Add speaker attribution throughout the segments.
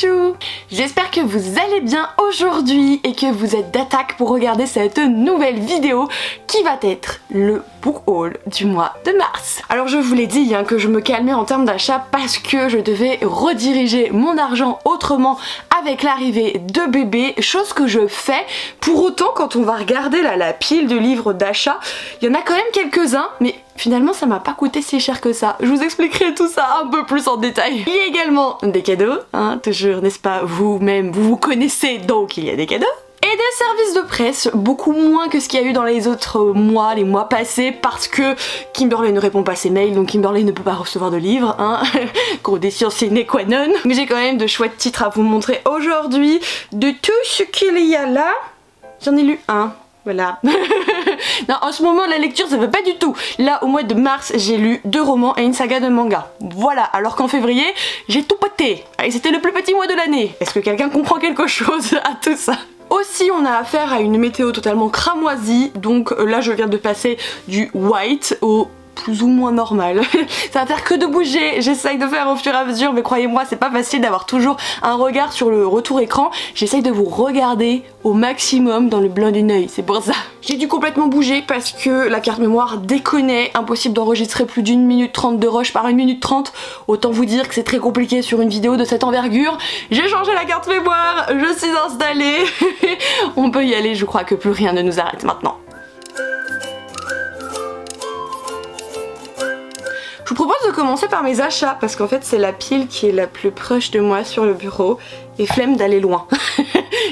Speaker 1: chou. J'espère que vous allez bien aujourd'hui et que vous êtes d'attaque pour regarder cette nouvelle vidéo qui va être le book haul du mois de mars. Alors je vous l'ai dit que je me calmais en termes d'achat parce que je devais rediriger mon argent autrement avec l'arrivée de bébé, chose que je fais. Pour autant, quand on va regarder là, la pile de livres d'achat, il y en a quand même quelques-uns, mais finalement ça m'a pas coûté si cher que ça. Je vous expliquerai tout ça un peu plus en détail. Il y a également des cadeaux, toujours, n'est-ce pas, vous-même, vous connaissez, donc il y a des cadeaux. Et des services de presse, beaucoup moins que ce qu'il y a eu dans les autres mois, les mois passés, parce que Kimberley ne répond pas à ses mails, donc Kimberley ne peut pas recevoir de livres, condition sine qua non. Mais j'ai quand même de chouettes titres à vous montrer aujourd'hui. De tout ce qu'il y a là, j'en ai lu un. Voilà. Non, en ce moment la lecture ça va pas du tout. Là au mois de mars j'ai lu 2 romans et une saga de manga. Voilà, alors qu'en février j'ai tout poté. Et c'était le plus petit mois de l'année. Est-ce que quelqu'un comprend quelque chose à tout ça? Aussi on a affaire à une météo totalement cramoisie, donc là je viens de passer du white au plus ou moins normal. Ça va faire que de bouger, j'essaye de faire au fur et à mesure, mais croyez-moi c'est pas facile d'avoir toujours un regard sur le retour écran. J'essaye de vous regarder au maximum dans le blanc d'un œil, c'est pour ça. J'ai dû complètement bouger parce que la carte mémoire déconnait, impossible d'enregistrer plus d'1 minute 30 de rush par 1 minute 30. Autant vous dire que c'est très compliqué sur une vidéo de cette envergure. J'ai changé la carte mémoire, je suis installée. On peut y aller, je crois que plus rien ne nous arrête maintenant. Je vous propose de commencer par mes achats parce qu'en fait c'est la pile qui est la plus proche de moi sur le bureau et flemme d'aller loin.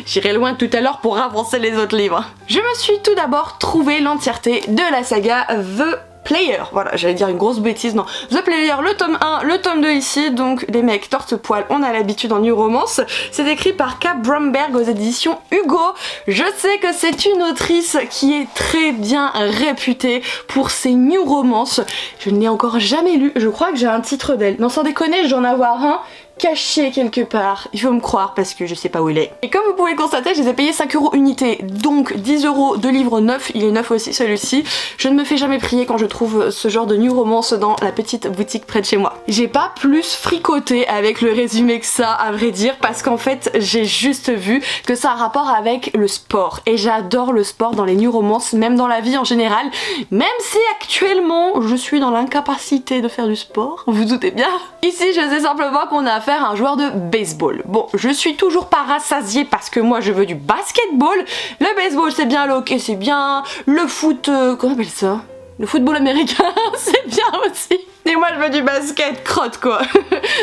Speaker 1: J'irai loin tout à l'heure pour avancer les autres livres. Je me suis tout d'abord trouvé l'entièreté de la saga The Player, voilà, j'allais dire une grosse bêtise, non. The Player, le tome 1, le tome 2 ici, donc les mecs torse-poil, on a l'habitude en new romance. C'est écrit par Kat Bromberg aux éditions Hugo. Je sais que c'est une autrice qui est très bien réputée pour ses new romances. Je ne l'ai encore jamais lu, je crois que j'ai un titre d'elle. Non, sans déconner, je vais en avoir un caché quelque part, il faut me croire parce que je sais pas où il est. Et comme vous pouvez le constater, je les ai payés 5 € unité, donc 10 € de livre neuf, il est neuf aussi celui-ci. Je ne me fais jamais prier quand je trouve ce genre de new romance dans la petite boutique près de chez moi. J'ai pas plus fricoté avec le résumé que ça, à vrai dire, parce qu'en fait j'ai juste vu que ça a un rapport avec le sport. Et j'adore le sport dans les new romances, même dans la vie en général, même si actuellement je suis dans l'incapacité de faire du sport, vous doutez bien. Ici je sais simplement qu'on a faire un joueur de baseball. Bon, je suis toujours pas rassasiée parce que moi je veux du basketball. Le baseball c'est bien, le hockey c'est bien, le foot, comment on appelle ça? Le football américain c'est bien aussi. Et moi je veux du basket crotte quoi.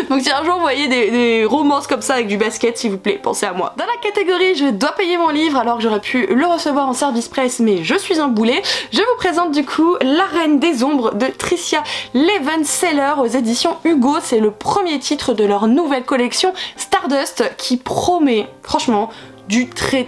Speaker 1: Donc si un jour vous voyez des romances comme ça avec du basket, s'il vous plaît, pensez à moi. Dans la catégorie je dois payer mon livre alors que j'aurais pu le recevoir en service presse mais je suis un boulet, je vous présente du coup La Reine des Ombres de Tricia Levenseller aux éditions Hugo. C'est le premier titre de leur nouvelle collection Stardust qui promet franchement du très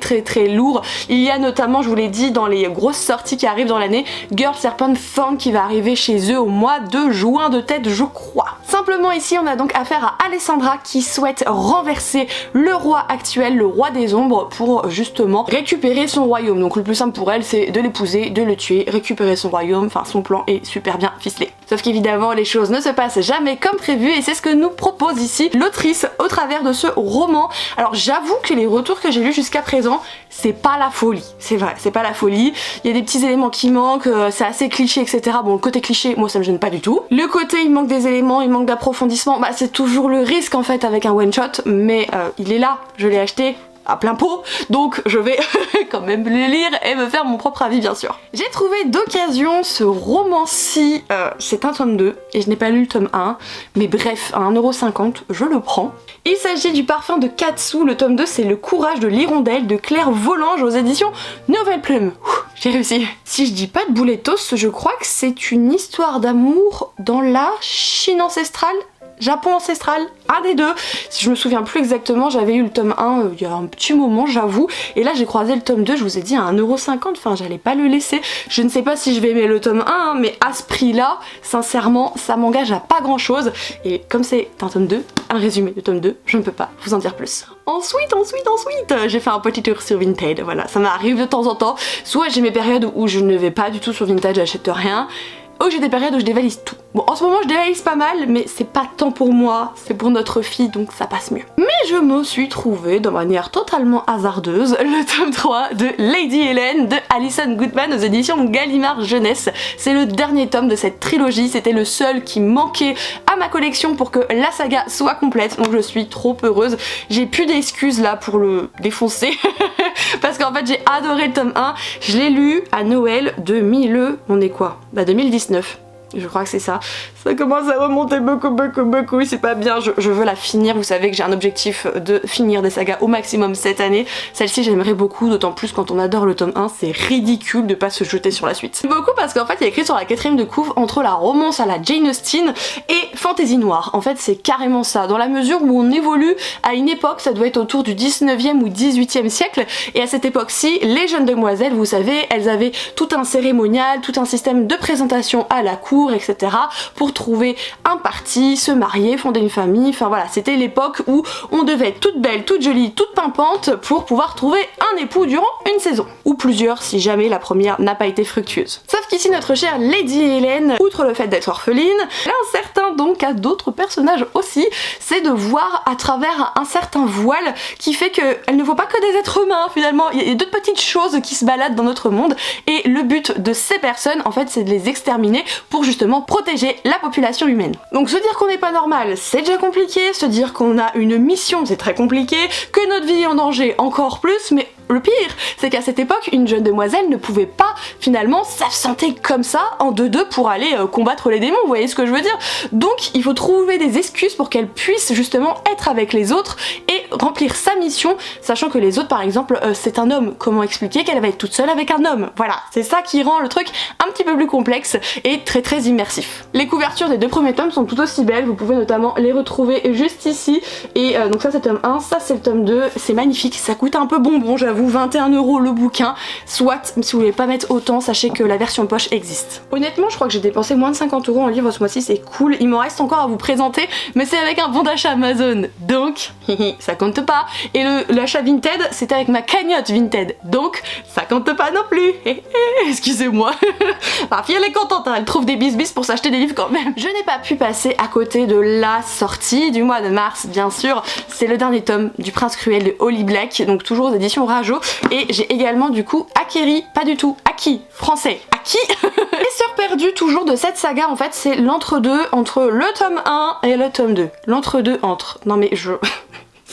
Speaker 1: lourd. Il y a notamment, je vous l'ai dit, dans les grosses sorties qui arrivent dans l'année, Girl Serpent Form qui va arriver chez eux au mois de juin de tête je crois. Simplement ici on a donc affaire à Alessandra qui souhaite renverser le roi actuel, le roi des ombres, pour justement récupérer son royaume. Donc le plus simple pour elle c'est de l'épouser, de le tuer, récupérer son royaume, enfin son plan est super bien ficelé. Sauf qu'évidemment les choses ne se passent jamais comme prévu et c'est ce que nous propose ici l'autrice au travers de ce roman. Alors j'avoue que les retours que j'ai lus jusqu'à présent, c'est pas la folie. C'est vrai, c'est pas la folie. Il y a des petits éléments qui manquent, c'est assez cliché, etc. Bon, le côté cliché, moi ça me gêne pas du tout. Le côté, il manque des éléments, il manque d'approfondissement, bah c'est toujours le risque en fait avec un one shot, mais il est là, je l'ai acheté à plein pot, donc je vais quand même le lire et me faire mon propre avis bien sûr. J'ai trouvé d'occasion ce roman-ci, c'est un tome 2 et je n'ai pas lu le tome 1, mais bref, à 1,50 €, je le prends. Il s'agit du parfum de Katsu, le tome 2 c'est Le courage de l'hirondelle de Claire Volange aux éditions Nouvelle Plume. J'ai réussi. Si je dis pas de boulettos, je crois que c'est une histoire d'amour dans la Chine ancestrale, Japon ancestral, un des deux. Si je me souviens plus exactement, j'avais eu le tome 1 il y a un petit moment j'avoue, et là j'ai croisé le tome 2, je vous ai dit à 1,50 €, enfin j'allais pas le laisser. Je ne sais pas si je vais aimer le tome 1, mais à ce prix là, sincèrement ça m'engage à pas grand chose, et comme c'est un tome 2, un résumé de tome 2, je ne peux pas vous en dire plus. Ensuite, j'ai fait un petit tour sur Vinted, voilà, ça m'arrive de temps en temps, soit j'ai mes périodes où je ne vais pas du tout sur Vinted, j'achète rien, ou j'ai des périodes où je dévalise tout. Bon, en ce moment je déréalise pas mal, mais c'est pas tant pour moi, c'est pour notre fille, donc ça passe mieux. Mais je me suis trouvée de manière totalement hasardeuse le tome 3 de Lady Helen de Alison Goodman aux éditions Gallimard Jeunesse. C'est le dernier tome de cette trilogie, c'était le seul qui manquait à ma collection pour que la saga soit complète, donc je suis trop heureuse. J'ai plus d'excuses là pour le défoncer parce qu'en fait j'ai adoré le tome 1, je l'ai lu à Noël 2000, on est quoi? Bah 2019. Je crois que c'est ça. Ça commence à remonter beaucoup, c'est pas bien. Je veux la finir, vous savez que j'ai un objectif de finir des sagas au maximum cette année. Celle-ci j'aimerais beaucoup, d'autant plus quand on adore le tome 1, c'est ridicule de pas se jeter sur la suite. Beaucoup parce qu'en fait il y a écrit sur la 4ème de couve entre la romance à la Jane Austen et fantasy noire. En fait c'est carrément ça, dans la mesure où on évolue à une époque, ça doit être autour du 19e ou 18e siècle, et à cette époque-ci, les jeunes demoiselles, vous savez, elles avaient tout un cérémonial, tout un système de présentation à la cour, etc. pour trouver un parti, se marier, fonder une famille, enfin voilà, c'était l'époque où on devait être toute belle, toute jolie, toute pimpante pour pouvoir trouver un époux durant une saison. Ou plusieurs si jamais la première n'a pas été fructueuse. Sauf qu'ici notre chère Lady Helen, outre le fait d'être orpheline, elle a un certain donc à d'autres personnages aussi, c'est de voir à travers un certain voile qui fait qu'elle ne voit pas que des êtres humains finalement, il y a d'autres petites choses qui se baladent dans notre monde et le but de ces personnes en fait c'est de les exterminer pour justement protéger la population humaine. Donc se dire qu'on n'est pas normal, c'est déjà compliqué, se dire qu'on a une mission, c'est très compliqué, que notre vie est en danger encore plus, mais le pire, c'est qu'à cette époque, une jeune demoiselle ne pouvait pas finalement s'absenter comme ça en deux-deux pour aller combattre les démons, vous voyez ce que je veux dire? Donc il faut trouver des excuses pour qu'elle puisse justement être avec les autres et remplir sa mission, sachant que les autres par exemple, c'est un homme. Comment expliquer qu'elle va être toute seule avec un homme? Voilà, c'est ça qui rend le truc un petit peu plus complexe et très immersif. Les couvertures des 2 premiers tomes sont tout aussi belles, vous pouvez notamment les retrouver juste ici, et donc ça c'est le tome 1, ça c'est le tome 2, c'est magnifique, ça coûte un peu bonbon, j'avoue, 21 € le bouquin, soit si vous voulez pas mettre autant, sachez que la version poche existe. Honnêtement je crois que j'ai dépensé moins de 50 € en livre ce mois-ci, c'est cool, il m'en reste encore à vous présenter, mais c'est avec un bon d'achat Amazon, donc ça compte pas, et l'achat Vinted c'était avec ma cagnotte Vinted, donc ça compte pas non plus, excusez-moi. Ma fille elle est contente, hein, elle trouve des bis pour s'acheter des livres quand même. Je n'ai pas pu passer à côté de la sortie du mois de mars, bien sûr, c'est le dernier tome du Prince Cruel de Holly Black, donc toujours aux éditions Rajo, et j'ai également du coup acquéri, pas du tout, acquis, français, acquis, et sœur perdue toujours de cette saga, en fait c'est l'entre-deux entre le tome 1 et le tome 2. L'entre-deux entre, non mais je...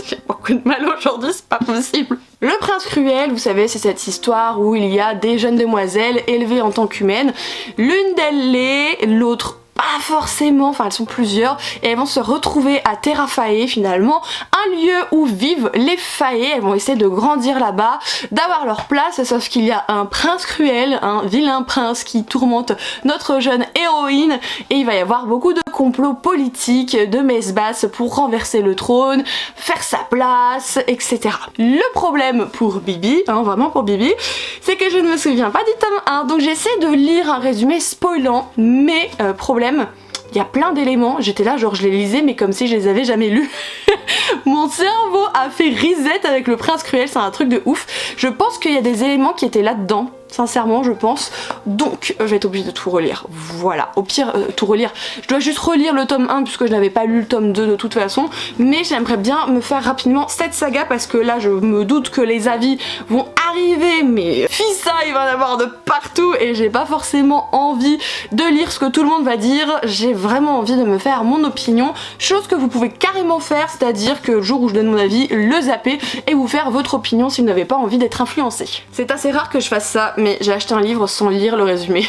Speaker 1: J'ai beaucoup de mal aujourd'hui, c'est pas possible. Le Prince Cruel, vous savez, c'est cette histoire où il y a des jeunes demoiselles élevées en tant qu'humaines. L'une d'elles l'est, l'autre pas forcément, enfin elles sont plusieurs, et elles vont se retrouver à Terra Fae finalement, un lieu où vivent les Fae. Elles vont essayer de grandir là-bas, d'avoir leur place, sauf qu'il y a un prince cruel, un vilain prince qui tourmente notre jeune héroïne, et il va y avoir beaucoup de complots politiques, de messes basses pour renverser le trône, faire sa place, etc. Le problème pour Bibi, hein, vraiment pour Bibi, c'est que je ne me souviens pas du tome 1, donc j'essaie de lire un résumé spoilant, mais problème, il y a plein d'éléments, j'étais là genre je les lisais mais comme si je les avais jamais lus. Mon cerveau a fait reset avec le Prince Cruel, c'est un truc de ouf. Je pense qu'il y a des éléments qui étaient là-dedans, sincèrement je pense, donc je vais être obligée de tout relire. Voilà, au pire tout relire, je dois juste relire le tome 1 puisque je n'avais pas lu le tome 2 de toute façon, mais j'aimerais bien me faire rapidement cette saga parce que là je me doute que les avis vont arriver, mais fissa il va y en avoir de partout et j'ai pas forcément envie de lire ce que tout le monde va dire, j'ai vraiment envie de me faire mon opinion, chose que vous pouvez carrément faire, c'est-à-dire que le jour où je donne mon avis, le zapper et vous faire votre opinion si vous n'avez pas envie d'être influencé. C'est assez rare que je fasse ça, mais j'ai acheté un livre sans lire le résumé.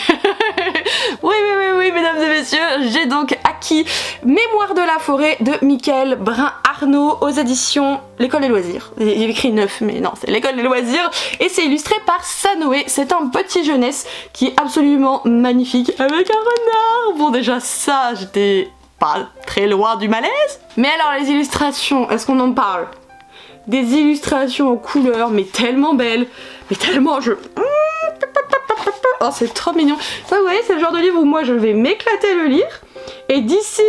Speaker 1: Oui, mesdames et messieurs, j'ai donc acquis Mémoire de la forêt de Michael Brun-Arnaud aux éditions L'École des Loisirs. Il y a écrit 9, mais non, c'est L'École des Loisirs, et c'est illustré par Sanoé. C'est un petit jeunesse qui est absolument magnifique, avec un renard. Bon, déjà ça, j'étais pas très loin du malaise. Mais alors les illustrations, est-ce qu'on en parle? Des illustrations en couleur, mais tellement belles, mais tellement oh c'est trop mignon. Ça vous voyez, c'est le genre de livre où moi je vais m'éclater à le lire, et d'ici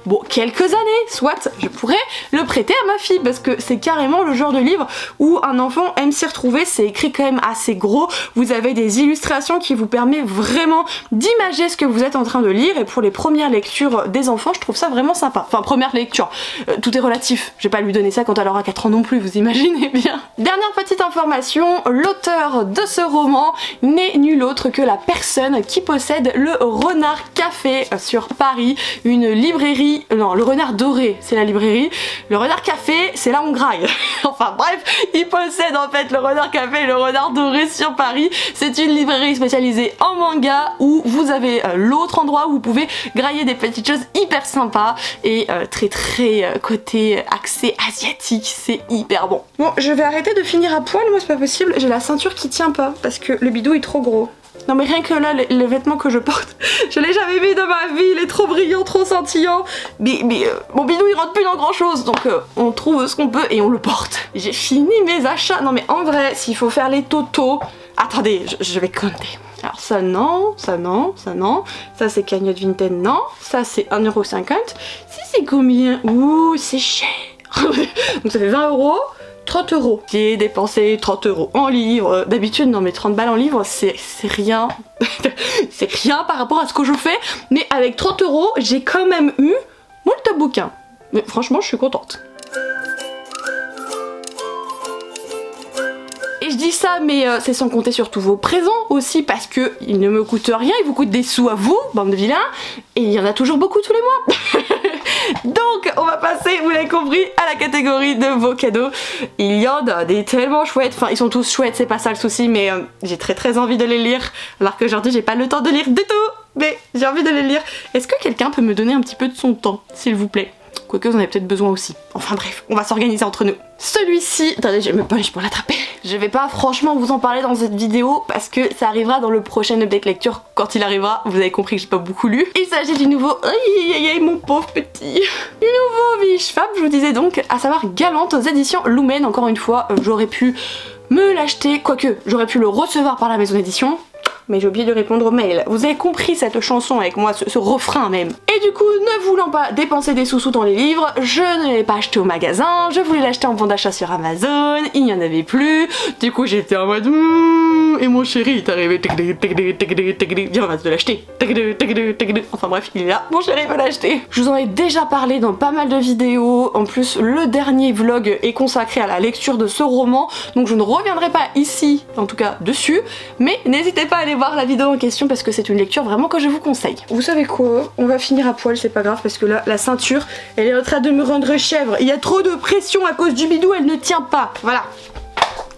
Speaker 1: bon, quelques années, soit je pourrais le prêter à ma fille parce que c'est carrément le genre de livre où un enfant aime s'y retrouver. C'est écrit quand même assez gros, vous avez des illustrations qui vous permettent vraiment d'imager ce que vous êtes en train de lire, et pour les premières lectures des enfants, je trouve ça vraiment sympa. Enfin, première lecture, tout est relatif, je vais pas lui donner ça quand elle aura 4 ans non plus, vous imaginez bien. Dernière petite information, l'auteur de ce roman n'est nul autre que la personne qui possède le Renard Café sur Paris, une librairie, non, le Renard Doré c'est la librairie, le Renard Café c'est là on graille. Enfin bref, il possède en fait le Renard Café et le Renard Doré sur Paris. C'est une librairie spécialisée en manga où vous avez l'autre endroit où vous pouvez grailler des petites choses hyper sympas et très côté accès asiatique, c'est hyper bon. Bon, je vais arrêter de finir à poil, moi c'est pas possible, j'ai la ceinture qui tient pas parce que le bidou est trop gros. Non mais rien que là, les vêtements que je porte, je l'ai jamais vu de ma vie, il est trop brillant, trop scintillant. Mais mon bidou il rentre plus dans grand chose, donc on trouve ce qu'on peut et on le porte. J'ai fini mes achats. Non mais en vrai, s'il faut faire les totos... Attendez, je vais compter. Alors ça non, ça non, ça non, ça c'est cagnotte Vinted non, ça c'est 1,50€. Si c'est combien? Ouh, c'est cher. Donc ça fait 20€. 30€. J'ai dépensé 30€ en livres. D'habitude, non mais 30 balles en livres, c'est rien. C'est rien par rapport à ce que je fais. Mais avec 30€, j'ai quand même eu moult bouquins. Mais franchement, je suis contente. Et je dis ça, mais c'est sans compter sur tous vos présents aussi, parce que ils ne me coûtent rien, ils vous coûtent des sous à vous, bande de vilains, et il y en a toujours beaucoup tous les mois. Donc on va passer, vous l'avez compris, à la catégorie de vos cadeaux. Il y en a des tellement chouettes, enfin ils sont tous chouettes, c'est pas ça le souci, mais j'ai très envie de les lire, alors qu'aujourd'hui j'ai pas le temps de lire du tout, mais j'ai envie de les lire. Est-ce que quelqu'un peut me donner un petit peu de son temps, s'il vous plaît? Quoique vous en avez peut-être besoin aussi. Enfin bref, on va s'organiser entre nous. Celui-ci, attendez, je me punch pour l'attraper. Je vais pas franchement vous en parler dans cette vidéo parce que ça arrivera dans le prochain update lecture quand il arrivera. Vous avez compris que j'ai pas beaucoup lu. Il s'agit du nouveau, aïe mon pauvre petit. Du nouveau Wish Fab, je vous disais donc, à savoir Galante aux éditions Lumen. Encore une fois, j'aurais pu me l'acheter, quoique j'aurais pu le recevoir par la maison d'édition. Mais j'ai oublié de répondre au mail. Vous avez compris cette chanson avec moi, ce refrain même. Et du coup, ne voulant pas dépenser des sous dans les livres, je ne l'ai pas acheté au magasin, je voulais l'acheter en bon d'achat sur Amazon, il n'y en avait plus. Du coup, j'étais en mode et mon chéri est arrivé, viens on va te l'acheter. Enfin bref, il est là, mon chéri veut l'acheter. Je vous en ai déjà parlé dans pas mal de vidéos. En plus, le dernier vlog est consacré à la lecture de ce roman, donc je ne reviendrai pas ici, en tout cas dessus, mais n'hésitez pas à aller voir la vidéo en question parce que c'est une lecture vraiment que je vous conseille. Vous savez quoi? On va finir à poil, c'est pas grave parce que là, la ceinture, elle est en train de me rendre chèvre. Il y a trop de pression à cause du bidou, elle ne tient pas. Voilà.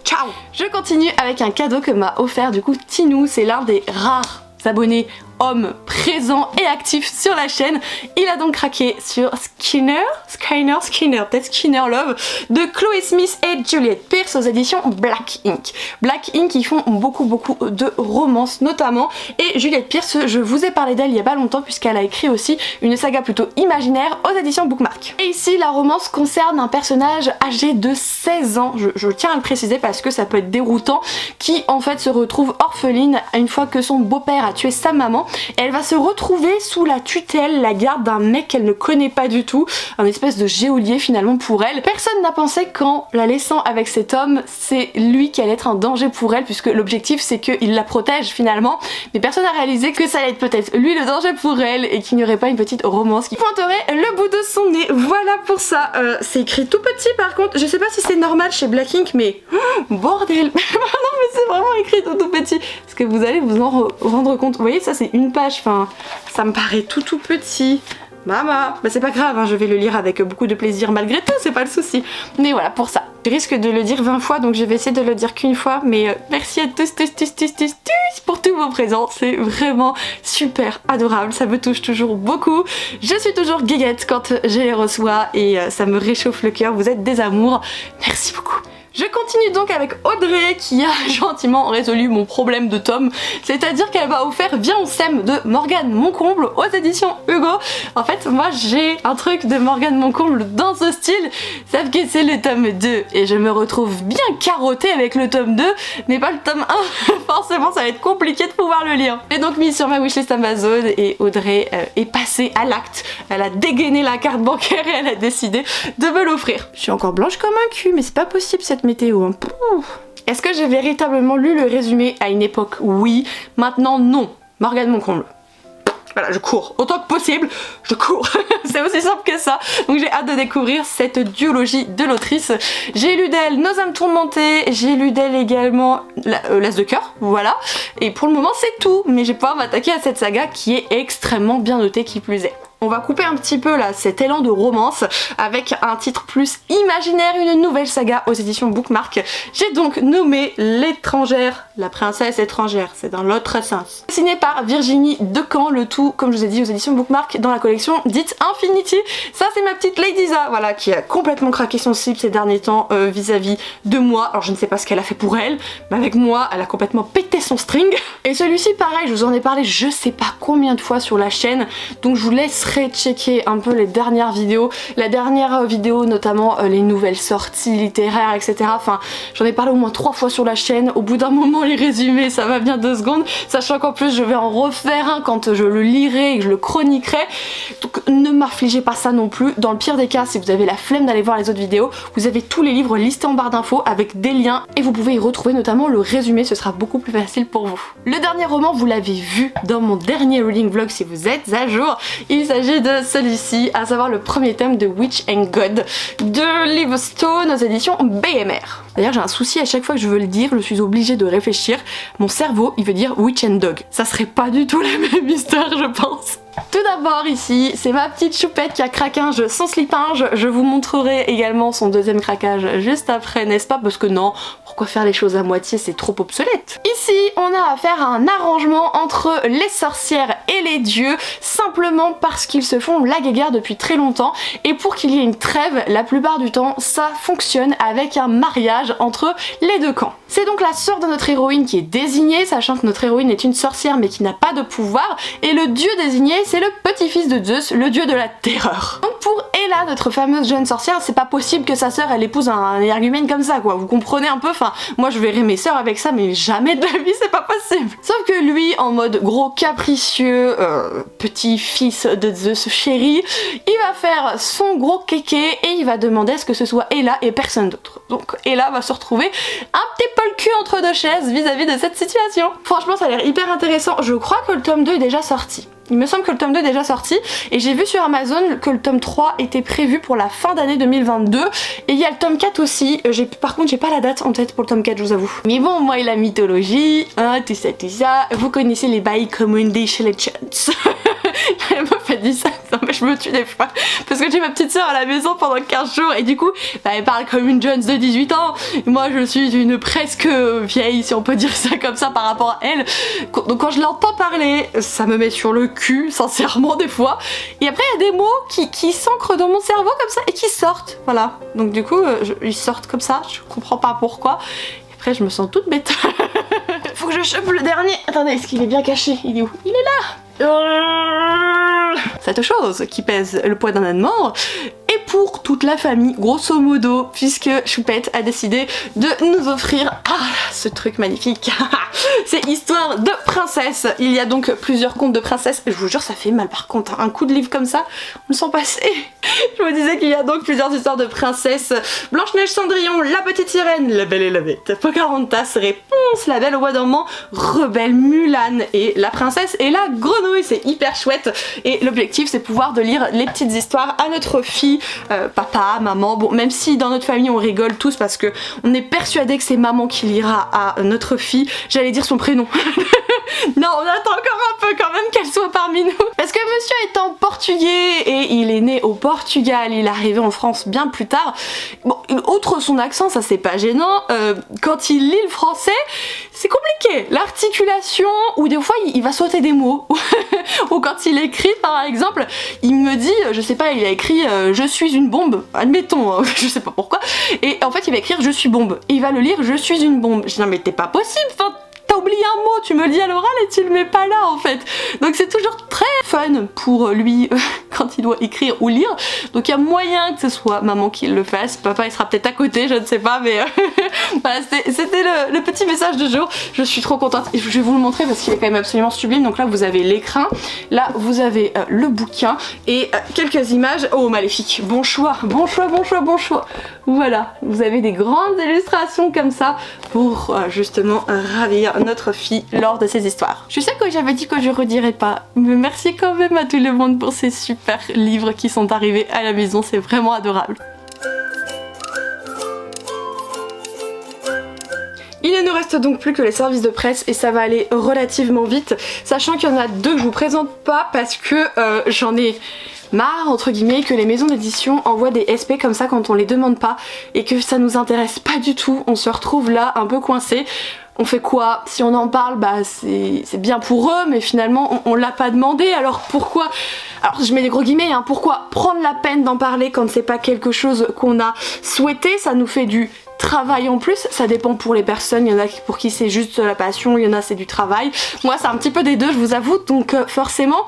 Speaker 1: Ciao. Je continue avec un cadeau que m'a offert du coup Tinou. C'est l'un des rares abonnés homme présent et actif sur la chaîne. Il a donc craqué sur Skinner, peut-être Skinner Love, de Chloé Smith et Juliette Pearce aux éditions Black Ink. Black Ink, ils font beaucoup de romances notamment, et Juliette Pearce, je vous ai parlé d'elle il y a pas longtemps puisqu'elle a écrit aussi une saga plutôt imaginaire aux éditions Bookmark. Et ici, la romance concerne un personnage âgé de 16 ans, je tiens à le préciser parce que ça peut être déroutant, qui en fait se retrouve orpheline une fois que son beau-père a tué sa maman. Et elle va se retrouver sous la tutelle, la garde d'un mec qu'elle ne connaît pas du tout, un espèce de geôlier finalement pour elle. Personne n'a pensé qu'en la laissant avec cet homme, c'est lui qui allait être un danger pour elle, puisque l'objectif c'est qu'il la protège finalement, mais personne n'a réalisé que ça allait être peut-être lui le danger pour elle et qu'il n'y aurait pas une petite romance qui pointerait le bout de son nez. Voilà pour ça. C'est écrit tout petit par contre, je sais pas si c'est normal chez Black Ink, mais bordel. Non mais c'est vraiment écrit tout petit, parce que vous allez vous en rendre compte. Vous voyez, ça c'est une page, enfin ça me paraît tout petit. Maman, bah c'est pas grave, hein, je vais le lire avec beaucoup de plaisir malgré tout, c'est pas le souci. Mais voilà, pour ça. Je risque de le dire 20 fois, donc je vais essayer de le dire qu'une fois, mais merci à tous pour tous vos présents, c'est vraiment super adorable, ça me touche toujours beaucoup. Je suis toujours guéguette quand je les reçois et ça me réchauffe le cœur, vous êtes des amours, merci beaucoup. Je continue donc avec Audrey qui a gentiment résolu mon problème de tome, c'est-à-dire qu'elle m'a offert Viens on s'aime de Morgane Moncomble aux éditions Hugo. En fait moi j'ai un truc de Morgane Moncomble dans ce style, sauf que c'est le tome 2 et je me retrouve bien carottée avec le tome 2 mais pas le tome 1. Forcément ça va être compliqué de pouvoir le lire. J'ai donc mis sur ma wishlist Amazon et Audrey est passée à l'acte. Elle a dégainé la carte bancaire et elle a décidé de me l'offrir. Je suis encore blanche comme un cul mais c'est pas possible cette météo. Est-ce que j'ai véritablement lu le résumé à une époque? Oui. Maintenant non. Morgane Moncomble. Voilà, je cours. Autant que possible, je cours. C'est aussi simple que ça. Donc j'ai hâte de découvrir cette duologie de l'autrice. J'ai lu d'elle Nos âmes tourmentées, j'ai lu d'elle également L'As de cœur, voilà. Et pour le moment c'est tout, mais je vais pouvoir m'attaquer à cette saga qui est extrêmement bien notée qui plus est. On va couper un petit peu là cet élan de romance avec un titre plus imaginaire, une nouvelle saga aux éditions Bookmark. J'ai donc nommé L'étrangère, la princesse étrangère, c'est dans l'autre sens. Signé par Virginie Decamps, le tout, comme je vous ai dit, aux éditions Bookmark dans la collection dite Infinity. Ça c'est ma petite Lady Za, voilà, qui a complètement craqué son slip ces derniers temps vis-à-vis de moi. Alors je ne sais pas ce qu'elle a fait pour elle, mais avec moi, elle a complètement pété son string. Et celui-ci pareil, je vous en ai parlé je sais pas combien de fois sur la chaîne, donc je vous laisserai checker un peu les dernières vidéos, la dernière vidéo notamment les nouvelles sorties littéraires etc. Enfin j'en ai parlé au moins 3 fois sur la chaîne, au bout d'un moment les résumés ça va bien 2 secondes, sachant qu'en plus je vais en refaire un quand je le lirai et que je le chroniquerai, donc ne m'affligez pas ça non plus. Dans le pire des cas, si vous avez la flemme d'aller voir les autres vidéos, vous avez tous les livres listés en barre d'infos avec des liens et vous pouvez y retrouver notamment le résumé, ce sera beaucoup plus facile pour vous. Le dernier roman vous l'avez vu dans mon dernier reading vlog si vous êtes à jour, il s'agit de celui-ci, à savoir le premier tome de Witch and God de Livingstone aux éditions BMR. D'ailleurs j'ai un souci à chaque fois que je veux le dire, je suis obligée de réfléchir, mon cerveau il veut dire Witch and Dog. Ça serait pas du tout la même histoire je pense. Tout d'abord ici, c'est ma petite choupette qui a craquage son slipinge, je vous montrerai également son deuxième craquage juste après, n'est-ce pas? Parce que non, pourquoi faire les choses à moitié, c'est trop obsolète. Ici, on a affaire à un arrangement entre les sorcières et les dieux, simplement parce qu'ils se font la guéguerre depuis très longtemps, et pour qu'il y ait une trêve, la plupart du temps, ça fonctionne avec un mariage entre les deux camps. C'est donc la sœur de notre héroïne qui est désignée, sachant que notre héroïne est une sorcière mais qui n'a pas de pouvoir, et le dieu désigné, c'est le petit-fils de Zeus, le dieu de la terreur. Donc pour Ella, notre fameuse jeune sorcière, c'est pas possible que sa sœur elle épouse un énergumène comme ça quoi, vous comprenez un peu, enfin moi je verrais mes sœurs avec ça mais jamais de la vie c'est pas possible. Sauf que lui en mode gros capricieux, petit-fils de Zeus chéri, il va faire son gros kéké et il va demander à ce que ce soit Ella et personne d'autre. Donc Ella va se retrouver un petit peu le cul entre deux chaises vis-à-vis de cette situation. Franchement ça a l'air hyper intéressant, je crois que le tome 2 est déjà sorti. Il me semble que le tome 2 est déjà sorti et j'ai vu sur Amazon que le tome 3 était prévu pour la fin d'année 2022 et il y a le tome 4 aussi, par contre j'ai pas la date en tête pour le tome 4 je vous avoue. Mais bon moi et la mythologie, hein, tout ça, vous connaissez les bails Commendation Legends. Elle m'a fait dit ça, mais je me tue des fois parce que j'ai ma petite soeur à la maison pendant 15 jours et du coup bah, elle parle comme une Jones de 18 ans et moi je suis une presque vieille si on peut dire ça comme ça par rapport à elle, donc quand je l'entends parler ça me met sur le cul sincèrement des fois et après il y a des mots qui s'ancrent dans mon cerveau comme ça et qui sortent, voilà, donc du coup ils sortent comme ça, je comprends pas pourquoi et après je me sens toute bête. Faut que je chope le dernier, attendez est-ce qu'il est bien caché, il est où? Il est là. Cette chose qui pèse le poids d'un âne mort et pour toute la famille grosso modo puisque Choupette a décidé de nous offrir ce truc magnifique. C'est Histoire de princesse. Il y a donc plusieurs contes de princesse, je vous jure ça fait mal par contre, un coup de livre comme ça on le sent passer. Je vous disais qu'il y a donc plusieurs histoires de princesses, Blanche-Neige, Cendrillon, La Petite Sirène, La Belle et la Bête, Pocahontas, Réponse, La Belle au Bois dormant, Rebelle, Mulan et La Princesse et la Grenouille. C'est hyper chouette et l'objectif c'est pouvoir de lire les petites histoires à notre fille, papa, maman, bon même si dans notre famille on rigole tous parce que on est persuadé que c'est maman qui lira à notre fille, j'allais dire son prénom. Non on attend encore un peu quand même qu'elle soit parmi nous parce que monsieur est en portugais et il est né au Portugal, il est arrivé en France bien plus tard. Bon, outre son accent, ça c'est pas gênant, quand il lit le français, c'est compliqué. L'articulation, ou des fois il va sauter des mots, ou quand il écrit par exemple, il me dit, je sais pas, il a écrit je suis une bombe, admettons, je sais pas pourquoi, et en fait il va écrire je suis bombe, et il va le lire je suis une bombe. Je dis non mais t'es pas possible, enfin, t'as oublié un mot, tu me le dis à l'oral et tu le mets pas là en fait. Donc c'est toujours très fun pour lui quand il doit écrire ou lire. Donc il y a moyen que ce soit maman qui le fasse, papa il sera peut-être à côté, je ne sais pas, mais voilà, c'était le petit message de jour. Je suis trop contente et je vais vous le montrer parce qu'il est quand même absolument sublime. Donc là vous avez l'écran, là vous avez le bouquin et quelques images. Oh maléfique, bon choix, bon choix, bon choix, bon choix. Voilà, vous avez des grandes illustrations comme ça pour justement ravir notre fille lors de ces histoires. Je sais que j'avais dit que je redirais pas, mais merci quand même à tout le monde pour ces super livres qui sont arrivés à la maison, c'est vraiment adorable. Il ne nous reste donc plus que les services de presse et ça va aller relativement vite, sachant qu'il y en a deux que je vous présente pas parce que j'en ai marre entre guillemets que les maisons d'édition envoient des SP comme ça quand on les demande pas et que ça nous intéresse pas du tout, on se retrouve là un peu coincé. On fait quoi? Si on en parle, bah c'est bien pour eux, mais finalement on l'a pas demandé, alors pourquoi? Alors je mets des gros guillemets, hein, pourquoi prendre la peine d'en parler quand c'est pas quelque chose qu'on a souhaité? Ça nous fait du travail en plus, ça dépend pour les personnes, il y en a pour qui c'est juste la passion, il y en a c'est du travail. Moi c'est un petit peu des deux, je vous avoue, donc forcément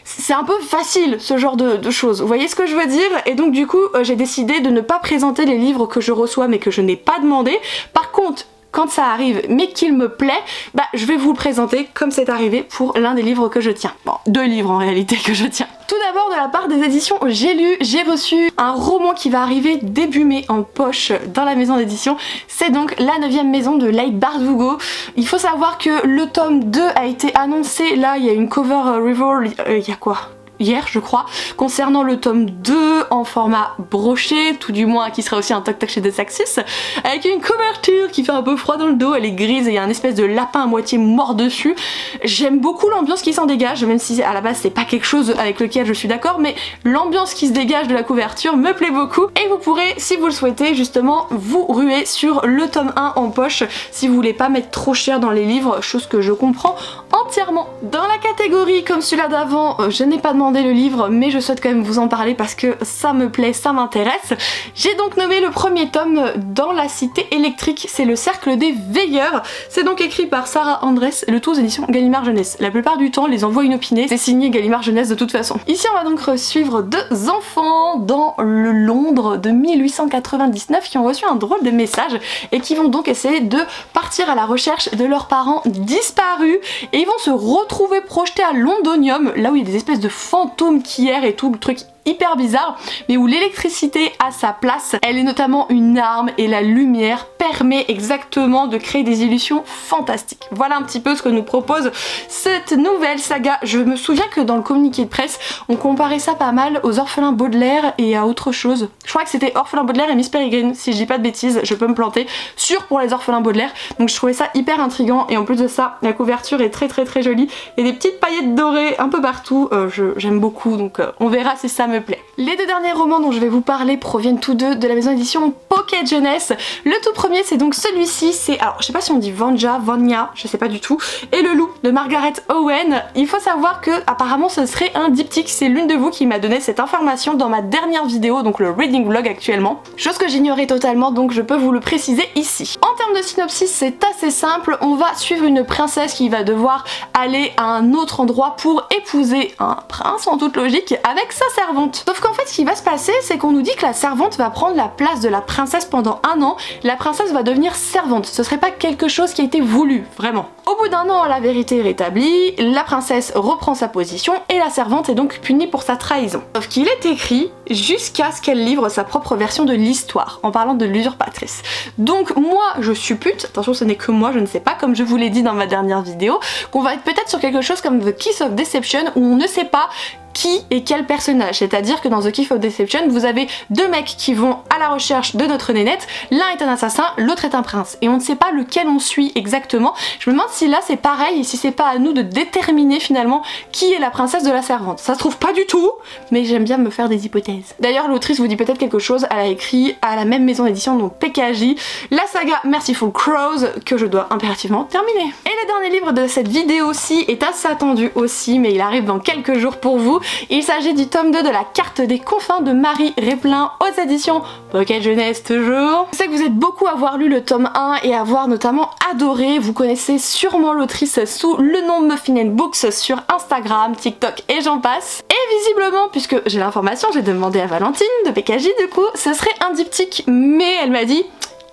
Speaker 1: c'est un peu facile ce genre de choses, vous voyez ce que je veux dire? Et donc du coup j'ai décidé de ne pas présenter les livres que je reçois mais que je n'ai pas demandé. Par contre, quand ça arrive mais qu'il me plaît, bah je vais vous le présenter comme c'est arrivé pour l'un des livres que je tiens. Bon, deux livres en réalité que je tiens. Tout d'abord de la part des éditions j'ai reçu un roman qui va arriver début mai en poche dans la maison d'édition. C'est donc La 9e maison de Leigh Bardugo. Il faut savoir que le tome 2 a été annoncé, là il y a une cover reveal, il y a quoi? Hier je crois, concernant le tome 2 en format broché, tout du moins qui sera aussi un toc-toc chez Desaxis, avec une couverture qui fait un peu froid dans le dos, elle est grise et il y a un espèce de lapin à moitié mort dessus. J'aime beaucoup l'ambiance qui s'en dégage, même si à la base c'est pas quelque chose avec lequel je suis d'accord, mais l'ambiance qui se dégage de la couverture me plaît beaucoup et vous pourrez, si vous le souhaitez, justement vous ruer sur le tome 1 en poche si vous voulez pas mettre trop cher dans les livres, chose que je comprends entièrement. Dans la catégorie comme celui-là d'avant, je n'ai pas demandé le livre mais je souhaite quand même vous en parler parce que ça me plaît, ça m'intéresse. J'ai donc nommé le premier tome Dans la cité électrique, c'est le cercle des veilleurs. C'est donc écrit par Sarah Andress, le tout aux éditions Gallimard Jeunesse. La plupart du temps les envois inopinés, c'est signé Gallimard Jeunesse de toute façon. Ici on va donc suivre deux enfants dans le Londres de 1899 qui ont reçu un drôle de message et qui vont donc essayer de partir à la recherche de leurs parents disparus et ils vont se retrouver projetés à Londonium, là où il y a des espèces de fantômes qui errent et tout, le truc hyper bizarre, mais où l'électricité a sa place. Elle est notamment une arme et la lumière permet exactement de créer des illusions fantastiques. Voilà un petit peu ce que nous propose cette nouvelle saga. Je me souviens que dans le communiqué de presse, on comparait ça pas mal aux orphelins Baudelaire et à autre chose. Je crois que c'était Orphelin Baudelaire et Miss Peregrine, si je dis pas de bêtises, je peux me planter, sûr pour les orphelins Baudelaire. Donc je trouvais ça hyper intriguant et en plus de ça, la couverture est très jolie. Il y a des petites paillettes dorées un peu partout, j'aime beaucoup, donc on verra si ça me plaît. Les deux derniers romans dont je vais vous parler proviennent tous deux de la maison d'édition Pocket Jeunesse. Le tout premier c'est donc celui-ci, c'est, alors je sais pas si on dit Vanya, je sais pas du tout, et Le Loup de Margaret Owen. Il faut savoir que apparemment ce serait un diptyque, c'est l'une de vous qui m'a donné cette information dans ma dernière vidéo, donc le reading vlog actuellement, chose que j'ignorais totalement donc je peux vous le préciser ici. En termes de synopsis c'est assez simple, on va suivre une princesse qui va devoir aller à un autre endroit pour épouser un prince en toute logique avec sa servante. Sauf qu'en fait ce qui va se passer c'est qu'on nous dit que la servante va prendre la place de la princesse pendant un an, la princesse va devenir servante, ce serait pas quelque chose qui a été voulu, vraiment. Au bout d'un an la vérité est rétablie, la princesse reprend sa position et la servante est donc punie pour sa trahison. Sauf qu'il est écrit jusqu'à ce qu'elle livre sa propre version de l'histoire, en parlant de l'usurpatrice. Donc moi je suppute, attention ce n'est que moi, je ne sais pas, comme je vous l'ai dit dans ma dernière vidéo, qu'on va être peut-être sur quelque chose comme The Kiss of Deception où on ne sait pas qui est quel personnage. C'est-à-dire que dans The Gift of Deception, vous avez deux mecs qui vont à la recherche de notre nénette, l'un est un assassin, l'autre est un prince. Et on ne sait pas lequel on suit exactement. Je me demande si là c'est pareil et si c'est pas à nous de déterminer finalement qui est la princesse de la servante. Ça se trouve pas du tout, mais j'aime bien me faire des hypothèses. D'ailleurs, l'autrice vous dit peut-être quelque chose, elle a écrit à la même maison d'édition, donc PKJ, la saga Merciful Crows, que je dois impérativement terminer. Et le dernier livre de cette vidéo-ci est assez attendu aussi, mais il arrive dans quelques jours pour vous. Il s'agit du tome 2 de La Carte des Confins de Marie Replin aux éditions Pocket Jeunesse toujours. Je sais que vous êtes beaucoup à avoir lu le tome 1 et à avoir notamment adoré. Vous connaissez sûrement l'autrice sous le nom Muffin Books sur Instagram, TikTok et j'en passe. Et visiblement, puisque j'ai l'information, j'ai demandé à Valentine de PKJ du coup, ce serait un diptyque, mais elle m'a dit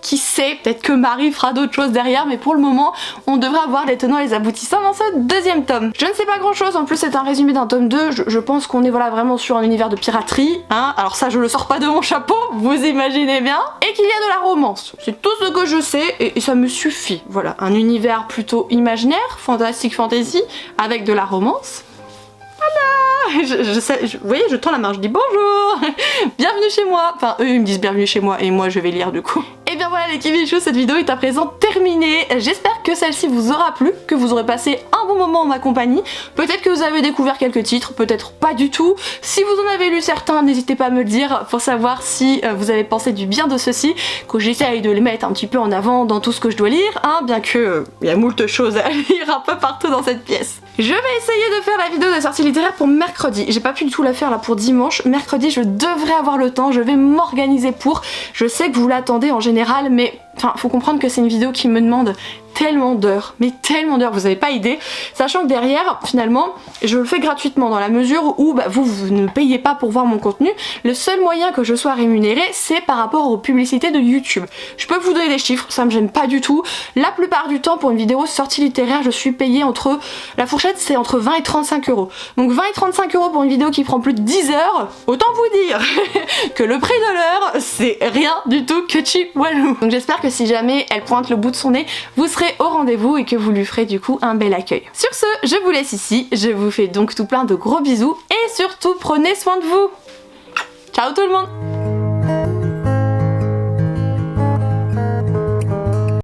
Speaker 1: qui sait, peut-être que Marie fera d'autres choses derrière, mais pour le moment, on devrait avoir les tenants et les aboutissants dans ce deuxième tome. Je ne sais pas grand chose, en plus c'est un résumé d'un tome 2, je pense qu'on est voilà vraiment sur un univers de piraterie, hein, alors ça je le sors pas de mon chapeau, vous imaginez bien, et qu'il y a de la romance. C'est tout ce que je sais, et ça me suffit. Voilà, un univers plutôt imaginaire, fantastique fantasy, avec de la romance. Vous voyez, je tends la main, je dis bonjour, bienvenue chez moi. Enfin, eux ils me disent bienvenue chez moi et moi je vais lire du coup. Et bien voilà les kiwichous, cette vidéo est à présent terminée. J'espère que celle-ci vous aura plu, que vous aurez passé un bon moment en ma compagnie. Peut-être que vous avez découvert quelques titres, peut-être pas du tout. Si vous en avez lu certains, n'hésitez pas à me le dire pour savoir si vous avez pensé du bien de ceux-ci, que j'essaye de les mettre un petit peu en avant dans tout ce que je dois lire, hein, bien que il y a moult choses à lire un peu partout dans cette pièce. Je vais essayer de faire la vidéo de sortie littéraire pour mercredi. J'ai pas pu du tout la faire là pour dimanche. Mercredi, je devrais avoir le temps. Je vais m'organiser pour. Je sais que vous l'attendez en général, mais enfin, faut comprendre que c'est une vidéo qui me demande tellement d'heures, mais tellement d'heures, vous avez pas idée. Sachant que derrière, finalement, je le fais gratuitement dans la mesure où vous ne payez pas pour voir mon contenu. Le seul moyen que je sois rémunérée, c'est par rapport aux publicités de YouTube. Je peux vous donner des chiffres, ça me gêne pas du tout. La plupart du temps, pour une vidéo sortie littéraire, je suis payée entre... La fourchette, c'est entre 20 et 35 euros. Donc 20 et 35 euros pour une vidéo qui prend plus de 10 heures, autant vous dire que le prix de l'heure, c'est rien du tout que cheap walou. Donc j'espère que si jamais elle pointe le bout de son nez, vous serez au rendez-vous et que vous lui ferez du coup un bel accueil. Sur ce, je vous laisse ici, je vous fais donc tout plein de gros bisous et surtout prenez soin de vous. Ciao tout le monde!